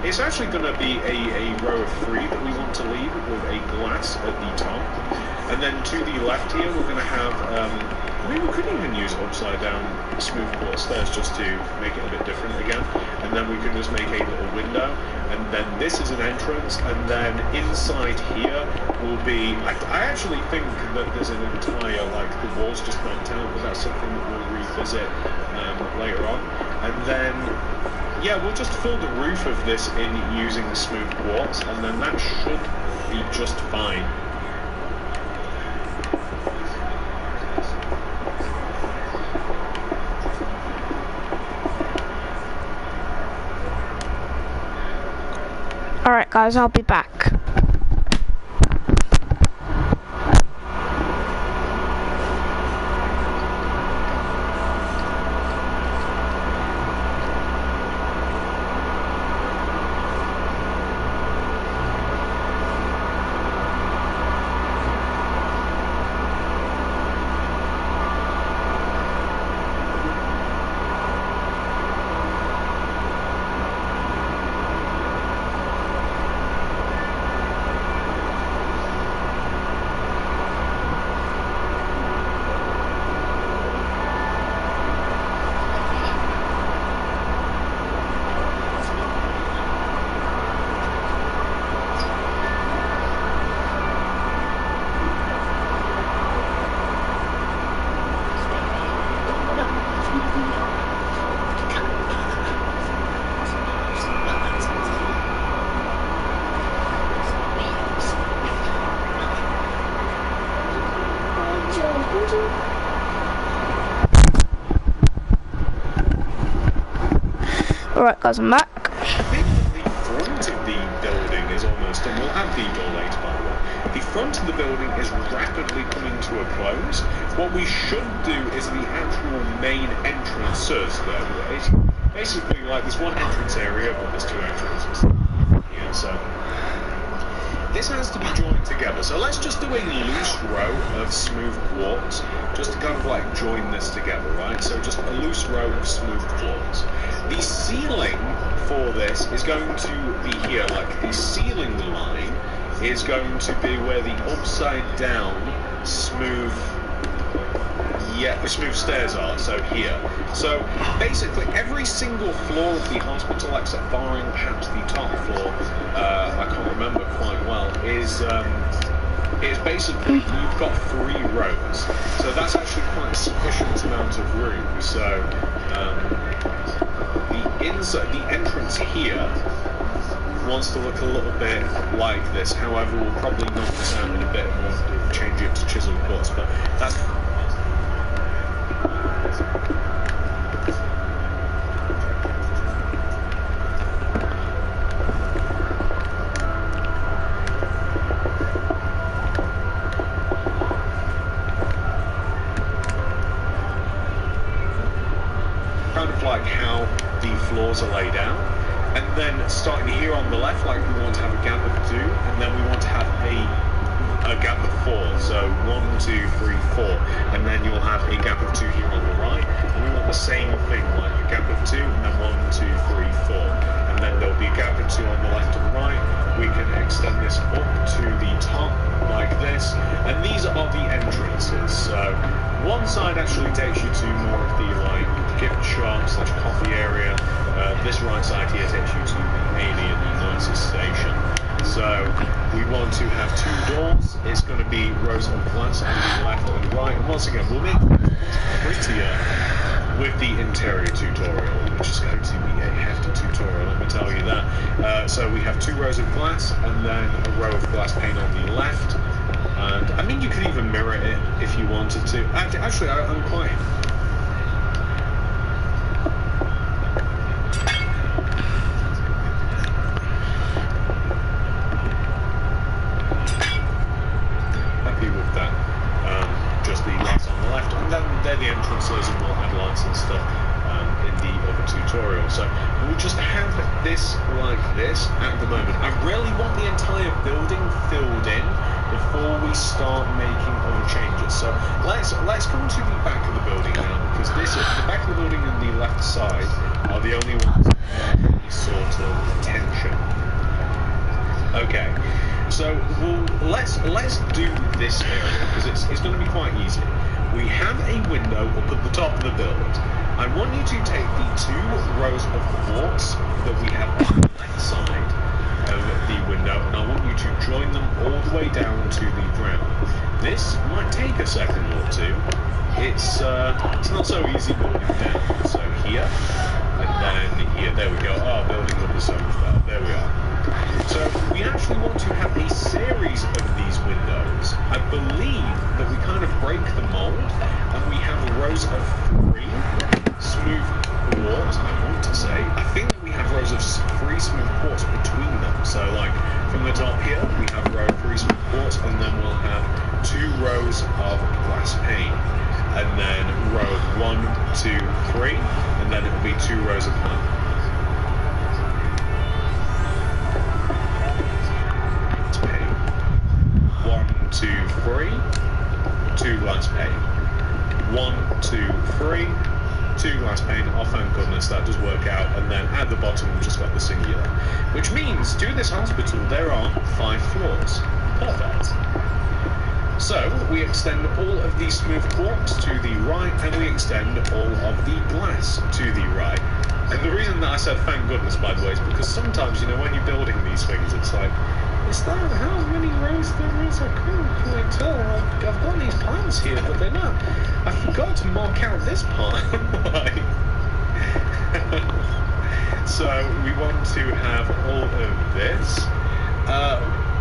it's actually going to be a row of 3 that we want to leave with a glass at the top, and then to the left here we're going to have we could even use upside down smooth quartz stairs just to make it a bit different again, and then we can just make a little window, and then this is an entrance, and then inside here will be, I actually think that there's an entire, like, the walls just knocked out, but that's something that we'll revisit later on. And then, yeah, we'll just fill the roof of this in using the smooth quartz, and then that should be just fine. Alright guys, I'll be back. Alright guys, I'm back. I think the front of the building is almost done. We'll add the door later, by the way. The front of the building is rapidly coming to a close. What we should do is the actual main entrances, though. It's basically like there's one entrance area, but there's two entrances. Yeah, so this has to be joined together. So let's just do a loose row of smooth quartz, just to kind of like join this together, right? So just a loose row of smooth quartz. The ceiling for this is going to be here, like the ceiling line is going to be where the upside down smooth stairs are, so here. So basically every single floor of the hospital, except barring perhaps the top floor, I can't remember quite well, is basically you've got 3 rows. So that's actually quite a sufficient amount of room. So the entrance here wants to look a little bit like this. However, we'll probably knock this out in a bit and we'll change it to chisel quartz, but that's kind of like how the floors are laid out. And then starting here on the left, like we want to have a gap of 2, and then we want to have a gap of 4. So 1, 2, 3, 4, and then you'll have a gap of 2 here on the right. And we want the same thing, like a gap of 2, and then 1, 2, 3, 4, and then there'll be a gap of 2 on the left and right. We can extend this up to the top like this, and these are the entrances. So one side actually takes you to more of the like gift shop / coffee area. This right side here takes you to the alien nurses station. So we want to have 2 doors. It's going to be rows of glass on the left and right. And once again, we'll make it prettier with the interior tutorial, which is going to be a hefty tutorial, let me tell you that. So we have 2 rows of glass and then a row of glass pane on the left. And I mean, you could even mirror it if you wanted to. Actually, I'm quite... with that. Just the lights on the left, and then they're the entrances, and we'll add lights and stuff in the other tutorial. So we'll just have this like this at the moment. I really want the entire building filled in before we start making other changes. So let's come to the back of the building now, because the back of the building and the left side are the only ones that have any sort of attention. Okay. So let's do this area, because it's going to be quite easy. We have a window up at the top of the build. I want you to take the 2 rows of quartz that we have on the left side of the window, and I want you to join them all the way down to the ground. This might take a second or 2. It's not so easy building down. So here, and then here. There we go. Oh, building up is so much better. There we are. So we actually want to have a series of these windows. I believe that we kind of break the mold, and we have rows of 3 smooth quartz, I want to say. I think we have rows of 3 smooth quartz between them. So like from the top here, we have row of 3 smooth quartz, and then we'll have 2 rows of glass pane. And then row of 1, 2, 3, and then it will be 2 rows of glass. 2, 3, 2 glass pane. 1, 2, 3, 2 glass pane. Oh, thank goodness, that does work out. And then at the bottom, we've just got the singular. Which means, to this hospital, there are 5 floors. Perfect. So, we extend all of the smooth quartz to the right, and we extend all of the glass to the right. And the reason that I said thank goodness, by the way, is because sometimes, you know, when you're building these things, it's like, is that how many rows there is? I couldn't quite tell. I've got these plans here, but they're not. I forgot to mark out this part. So we want to have all of this.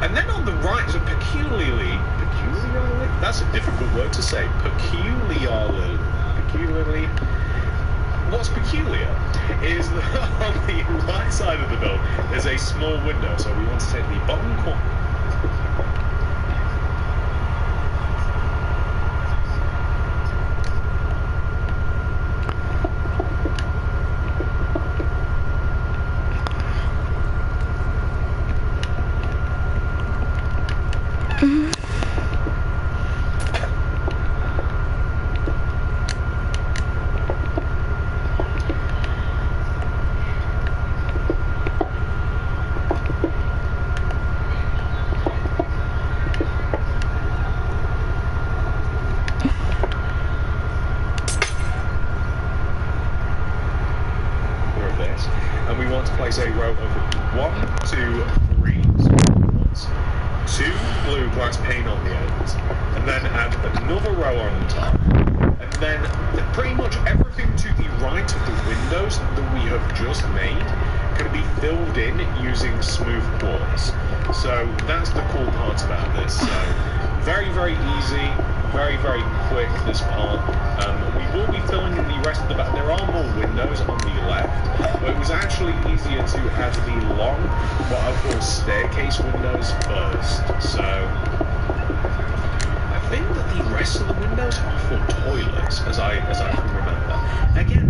And then on the right, so peculiarly, that's a difficult word to say. Peculiarly. What's peculiar? is that on the right side of the build, there's a small window. So we want to take the bottom corner. And we want to place a row of 1, 2, 3 boards, 2 blue glass pane on the ends, and then add another row on top, and then pretty much everything to the right of the windows that we have just made can be filled in using smooth quartz. So that's the cool part about this. So very, very easy, very, very quick, this part. We will be filling in the rest of the back. There are more windows on the left, but it was actually easier to add the long, what I call staircase windows first. So I think that the rest of the windows are for toilets, as I can remember. Again,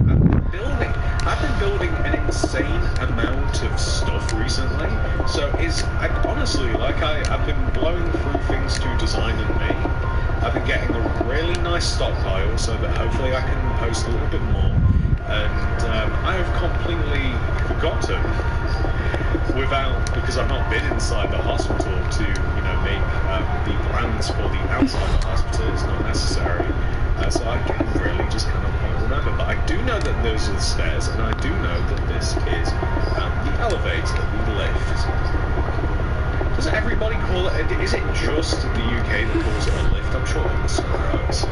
I've been building an insane amount of stuff recently, so honestly, like I've been blowing through things to design and make. I've been getting a really nice stockpile so that hopefully I can post a little bit more. And I have completely forgotten, because I've not been inside the hospital to, make the plans for the outside of the hospital. It's not necessary. So I can really just kind of quite remember. But I do know that those are the stairs, and I do know that this is the elevator, the lift. Does everybody call it? Is it just the UK that calls it a lift? I'm sure it's somewhere else.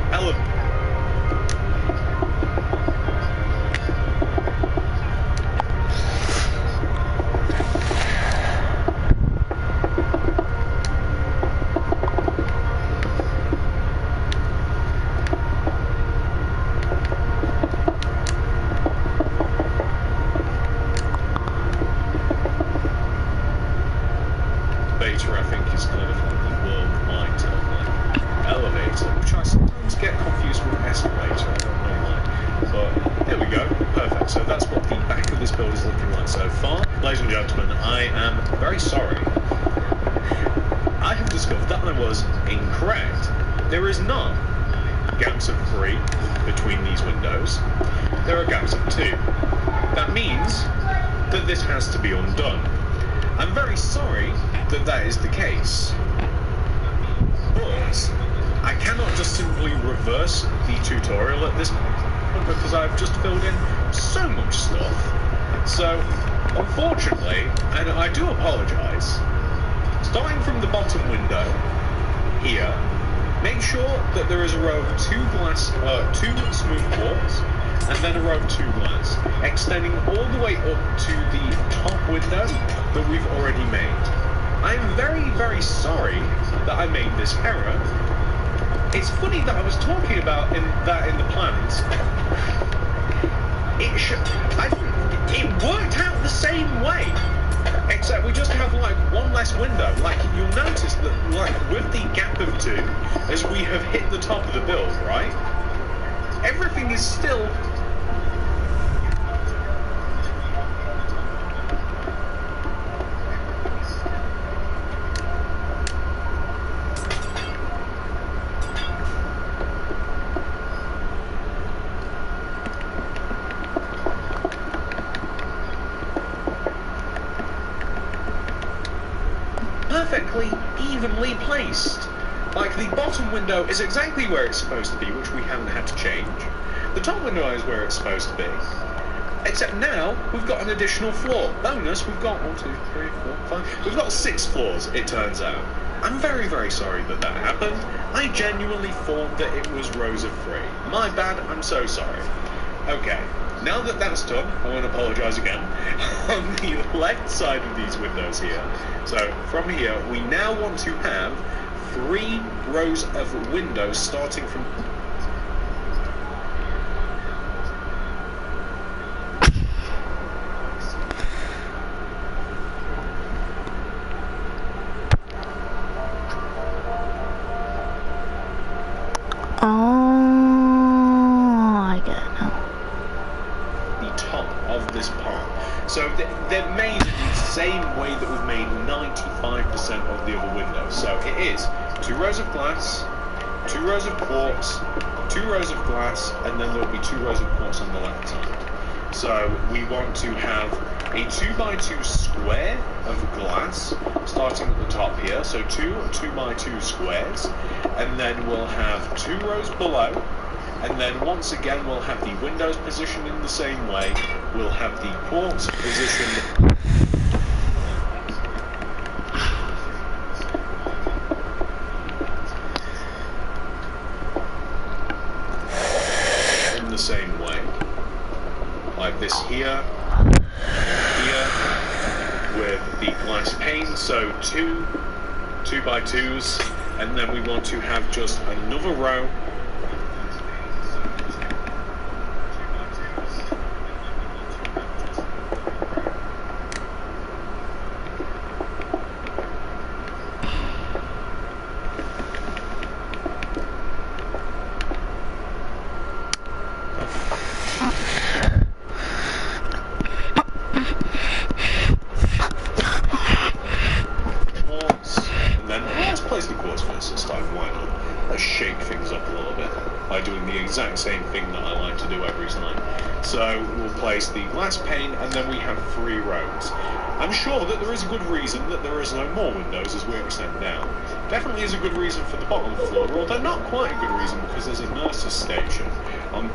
Elevator, I think, is kind of like the worldwide term, like elevator, which I sometimes get confused with escalator. I don't know why. But there we go, perfect. So that's what the back of this build is looking like so far. Ladies and gentlemen, I am very sorry. I have discovered that I was incorrect. There is not gaps of 3 between these windows. There are gaps of 2. That means that this has to be undone. I'm very sorry that that is the case, but I cannot just simply reverse the tutorial at this point because I've just filled in so much stuff. So, unfortunately, and I do apologise, starting from the bottom window here, make sure that there is a row of 2 smooth quartz, and then a row of 2 glass, extending all the way up to the top window that we've already made. I am very, very sorry that I made this error. It's funny that I was talking about in the plans. It worked out the same way, except we just have like 1 less window. Like you'll notice that, like with the gap of 2, as we have hit the top of the build, right? Everything is still. Perfectly evenly placed. Like the bottom window is exactly where it's supposed to be, which we haven't had to change. The top window is where it's supposed to be. Except now we've got an additional floor. Bonus, we've got 1, 2, 3, 4, 5. We've got 6 floors, it turns out. I'm very, very sorry that that happened. I genuinely thought that it was rows of 3. My bad, I'm so sorry. Okay. Now that that's done, I want to apologise again. On the left side of these windows here, so from here, we now want to have 3 rows of windows starting from... they're made in the same way that we've made 95% of the other windows. So it is 2 rows of glass, 2 rows of quartz, 2 rows of glass, and then there'll be 2 rows of quartz on the left side. So we want to have a 2x2 square of glass starting at the top here, so 2 2x2 squares, and then we'll have 2 rows below, and then once again we'll have the windows positioned in the same way. We'll have the quartz positioned in the same way, like this here, here, with the glass pane, so 2 2x2s, and then we want to have just another row exact same thing that I like to do every time. So we'll place the glass pane, and then we have 3 rows. I'm sure that there is a good reason that there is no more windows as we extend down. Definitely is a good reason for the bottom floor, although not quite a good reason because there's a nurse's station on.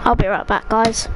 I'll be right back, guys.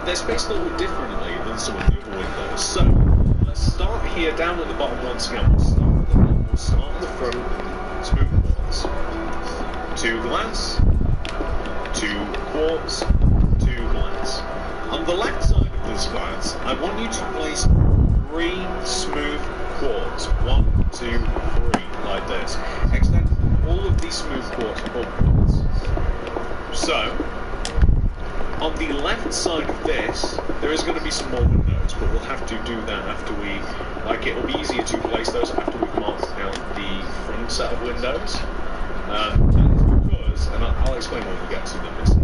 They're spaced a little bit differently than some of the other windows. So, let's start here down at the bottom once again. We'll start at the front, smooth walls. 2 glass, 2 quartz, 2 glass. On the left side of this glass, I want you to place 3 smooth quartz. 1, 2, 3, like this. Extend all of these smooth quartz upwards. So, on the left side of this, there is going to be some more windows, but we'll have to do that after we, it'll be easier to place those after we've marked out the front set of windows. That is because, and I'll explain when we get to them, it's to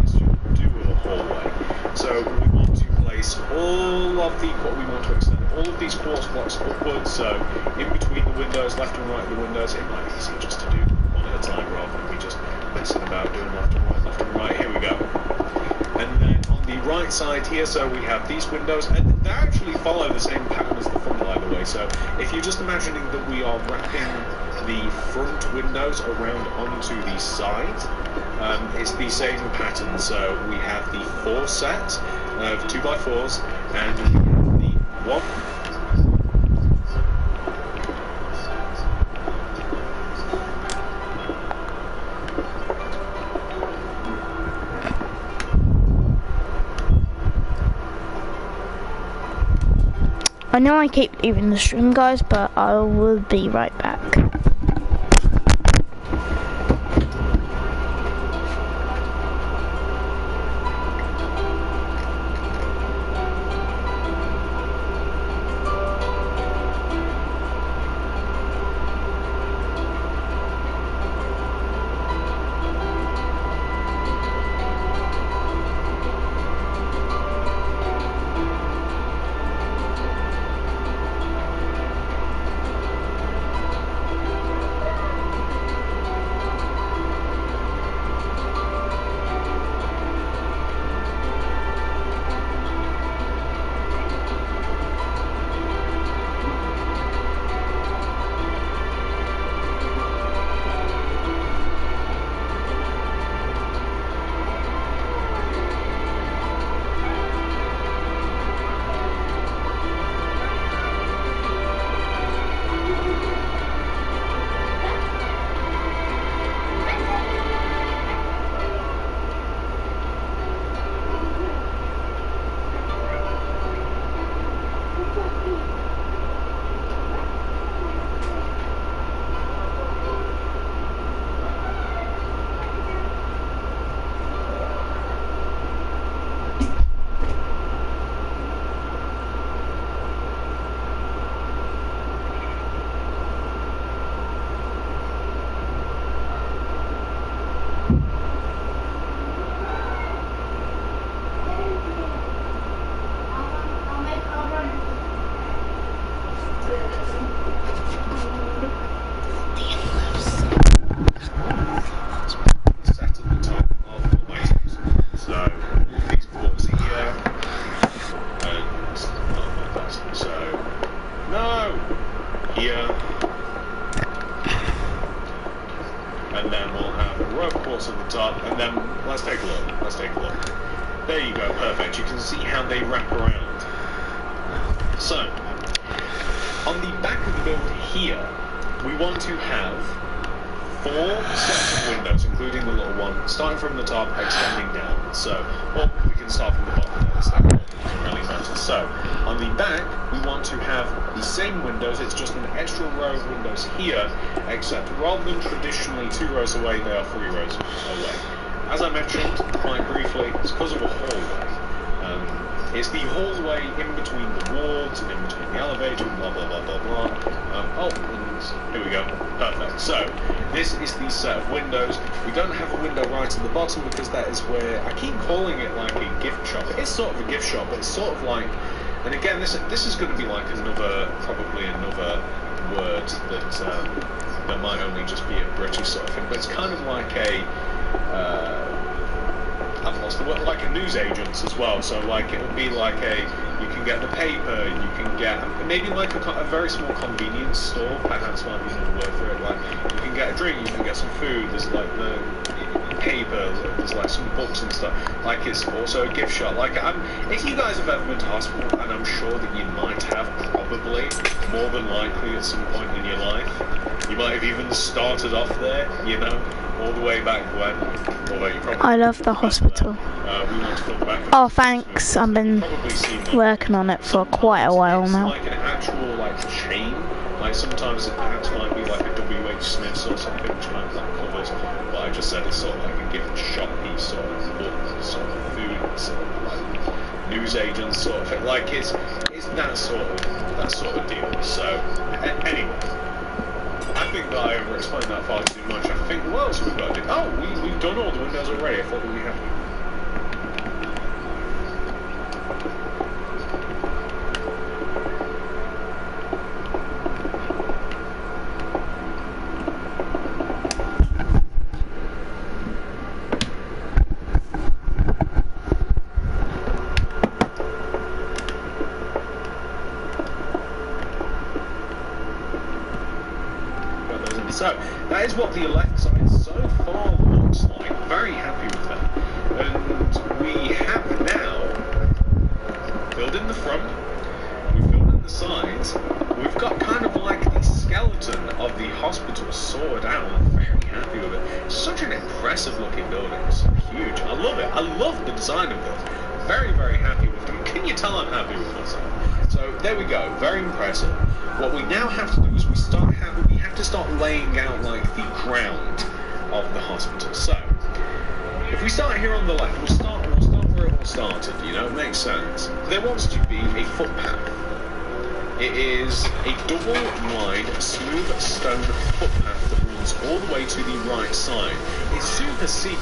do with a hallway. So we want to place all of the, what we want to extend, all of these quartz blocks upwards, so in between the windows, left and right of the windows, it might be easier just to do one at a time rather than me just messing about doing left and right. Here we go. And then on the right side here, so we have these windows, and they actually follow the same pattern as the front, by the way. So if you're just imagining that we are wrapping the front windows around onto the side, it's the same pattern. So we have the 4 set of 2x4s, and we have the 1. I know I keep leaving the stream, guys, but I will be right back. And then we'll have a rope course at the top, and then let's take a look. Let's take a look. There you go, perfect. You can see how they wrap around. So, on the back of the build here, we want to have 4 sets of windows, including the little one, starting from the top, extending down. So, well, we can start from the bottom. It doesn't really matter. So, on the back, we want to have the same windows. It's just an extra row of windows here, except rather than traditionally 2 rows away, they are 3 rows away. As I mentioned quite briefly, it's because of a hallway. It's the hallway in between the wards and in between the elevator and blah blah blah blah blah. And here we go. Perfect. So, this is the set of windows. We don't have a window right at the bottom because that is where I keep calling it like a gift shop. It is sort of a gift shop, but it's sort of like, and again, this is going to be like probably another word that might only just be a British sort of thing, but it's kind of like a I've lost the word, like a newsagent as well. So like it would be like you can get the paper, you can get maybe like a very small convenience store, perhaps might be another word for it. Like you can get a drink, you can get some food. There's like the paper, there's like some books and stuff. Like it's also a gift shop. Like if you guys have ever been to hospital, and I'm sure that you might have, probably more than likely at some point in your life, you might have even started off there, you know, all the way back when. Although you probably I love the hospital. we want to look back. Oh, thanks. I've been working on it for quite a while now. It's like an actual like chain. Like sometimes it perhaps might be like a WH Smith's or something, which might have like covers. But I just said it's sort of like a gift shop piece, sort of book, sort of food, sort of like newsagent sort of thing. Like it's that sort of deal. So anyway. I think that I over-explained that far too much. I think, what else we've got to do? Oh, we've done all the windows already. I thought that we have to. So, that is what the left side so far looks like. Very happy with that. And we have now filled in the front, we've filled in the sides, we've got kind of like the skeleton of the hospital sorted out. I'm very happy with it. It's such an impressive looking building. It's huge. I love it. I love the design of this. Very, very happy with them. Can you tell I'm happy with myself? So there we go, very impressive. What we now have to do is we have to start laying out like the ground of the hospital. So, if we start here on the left, we'll start where it all started, you know, it makes sense. There wants to be a footpath. It is a double-wide, smooth stone footpath that runs all the way to the right side. It's super secret.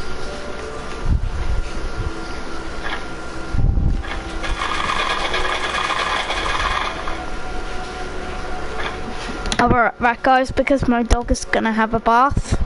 I'll be right back, guys, because my dog is gonna have a bath.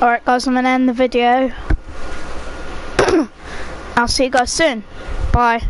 Alright guys, I'm gonna end the video. I'll see you guys soon. Bye.